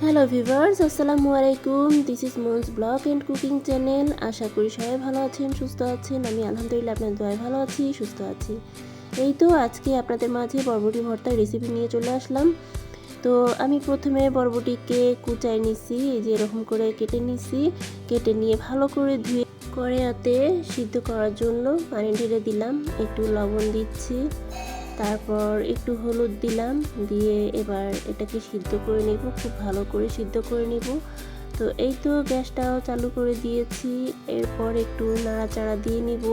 Hello viewers, আসসালামু আলাইকুম। This is Moon's blog and cooking channel. আশা করি সবাই ভালো আছেন, সুস্থ আছেন। আমি আলহামদুলিল্লাহ আপনাদের দোয়ায় ভালো আছি, সুস্থ আছি। এই তো আজকে আপনাদের মাঝে বরবটি ভর্তার রেসিপি নিয়ে চলে আসলাম। তো আমি প্রথমে বরবটিকে কুচাই নিছি, এই যে এরকম করে কেটে নিছি। কেটে নিয়ে ভালো করে ধুয়ে কড়াইতে সিদ্ধ করার জন্য পানি ঢেলে দিলাম, একটু লবণ দিচ্ছি, তারপর একটু হলুদ দিলাম, দিয়ে এবার এটাকে সিদ্ধ করে নেব, খুব ভালো করে সিদ্ধ করে নেব। তো এই তো গ্যাসটাও চালু করে দিয়েছি। এরপর একটু নাড়াচাড়া দিয়ে নিব।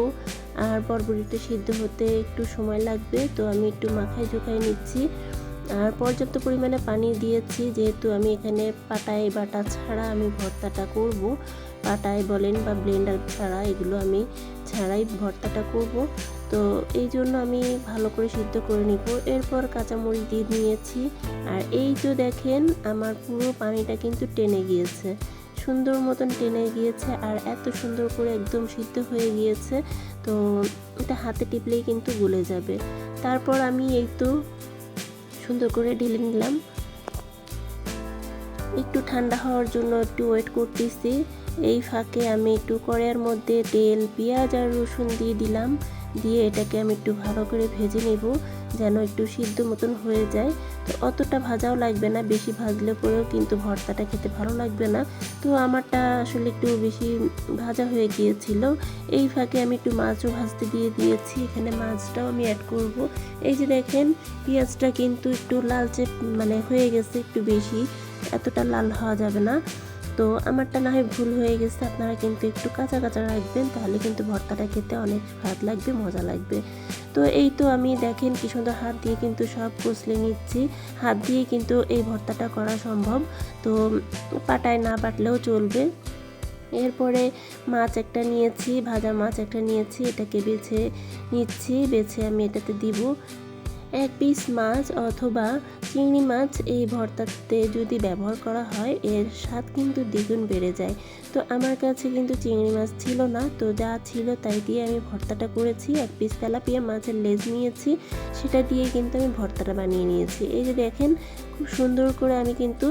আর বরবটিটা সিদ্ধ হতে একটু সময় লাগবে, তো আমি একটু মাখায় ঝোঁকায় নিচ্ছি। আর পর্যাপ্ত পরিমাণে পানি দিয়েছি, যেহেতু আমি এখানে পাটায় বাটা ছাড়া আমি ভর্তাটা করব। পাটায় বলেন বা ব্লেন্ডার ছাড়া, এগুলো আমি ছাড়াই ভর্তাটা করব। তো এই জন্য আমি ভালো করে সিদ্ধ করে নিব। এরপর কাঁচামরিচ দিয়ে নিয়েছি। আর এই তো দেখেন আমার পুরো পানিটা কিন্তু টেনে গিয়েছে, সুন্দর মতন টেনে গিয়েছে, আর এত সুন্দর করে একদম সিদ্ধ হয়ে গিয়েছে। তো এটা হাতে টিপলেই কিন্তু গলে যাবে। তারপর আমি এই তো সুন্দর করে ঢেলে নিলাম। একটু ঠান্ডা হওয়ার জন্য একটু ওয়েট করতেছি। এই ফাঁকে আমি একটু কড়াইয়ের মধ্যে তেল, পেঁয়াজ আর রসুন দিয়ে দিলাম। দিয়ে এটাকে আমি একটু ভালো করে ভেজে নেব, যেন একটু সিদ্ধ মতন হয়ে যায়। তো অতটা ভাজাও লাগবে না, বেশি ভাজলে পরেও কিন্তু ভর্তাটা খেতে ভালো লাগবে না। তো আমারটা আসলে একটু বেশি ভাজা হয়ে গিয়েছিল। এই ফাঁকে আমি একটু মাছও ভাজতে দিয়ে দিয়েছি, এখানে মাছটাও আমি অ্যাড করব। এই যে দেখেন পেঁয়াজটা কিন্তু একটু লালচে হয়ে গেছে, একটু বেশি, এতটা লাল হওয়া যাবে না। তো আমারটা না হয় ভুল হয়ে গেছে, আপনারা কিন্তু একটু কাঁচা কাঁচা রাখবেন, তাহলে কিন্তু ভর্তাটা খেতে অনেক স্বাদ লাগবে, মজা লাগবে। তো এই তো আমি দেখেন কি সুন্দর হাত দিয়ে কিন্তু সব কষলে নিচ্ছি। হাত দিয়ে কিন্তু এই ভর্তাটা করা সম্ভব, তো পাটায় না বাটলেও চলবে। এরপরে মাছ একটা নিয়েছি, ভাজা মাছ একটা নিয়েছি, এটাকে বেছে নিচ্ছি। বেছে আমি এটাতে দিব। এক পিস মাছ অথবা চিংড়ি মাছ এই ভর্তাতে যদি ব্যবহার করা হয়, এর স্বাদ কিন্তু দ্বিগুণ বেড়ে যায়। তো আমার কাছে কিন্তু চিংড়ি মাছ ছিল না, তো যা ছিল তাই দিয়ে আমি ভর্তাটা করেছি। এক পিস তেলাপিয়া মাছের লেজ নিয়েছি, সেটা দিয়ে কিন্তু আমি ভর্তাটা বানিয়ে নিয়েছি। এই যে দেখেন খুব সুন্দর করে আমি কিন্তু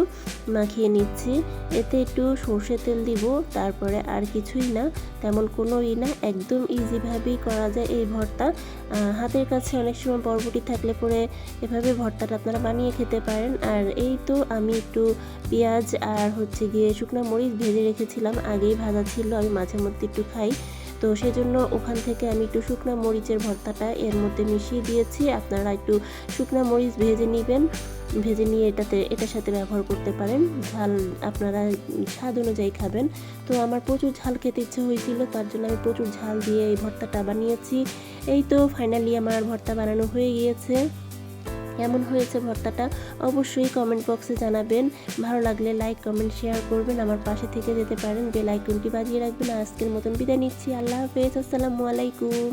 মাখিয়ে নিচ্ছি। এতে একটু সর্ষে তেল দিব, তারপরে আর কিছুই না, তেমন কোনোই না, একদম ইজিভাবেই করা যায় এই ভর্তা। হাতের কাছে অনেক সময় বরবটি থাকলে পরে এভাবে ভর্তাটা আপনারা বানিয়ে খেতে পারেন। আর এই তো আমি একটু পেঁয়াজ আর গিয়ে শুকনো মরিচ ভেজে রেখেছিলাম, আগেই ভাজা ছিল, আমি মাঝে মধ্যে একটু খাই, তো সেজন্য ওখান থেকে আমি একটু শুকনো মরিচের ভর্তাটা এর মধ্যে মিশিয়ে দিয়েছি। আপনারা একটু শুকনো মরিচ ভেজে নেবেন, ভেজে নিয়ে এটার সাথে ব্যবহার করতে পারেন। ঝাল আপনারা স্বাদ অনুযায়ী খাবেন। তো আমার প্রচুর ঝাল খেতে ইচ্ছে হয়েছিল, তার জন্য আমি প্রচুর ঝাল দিয়ে এই ভর্তাটা বানিয়েছি। এই তো ফাইনালি আমার ভর্তা বানানো হয়ে গিয়েছে। কেমন হয়েছে ভর্তাটা অবশ্যই কমেন্ট বক্সে জানাবেন। ভালো লাগলে লাইক, কমেন্ট, শেয়ার করবেন। আমার পাশে থেকে যেতে পারেন, বেল আইকনটি বাজিয়ে রাখবেন। আজকের মতন বিদায় নিচ্ছি। আল্লাহ হাফেজ, আসসালামু আলাইকুম।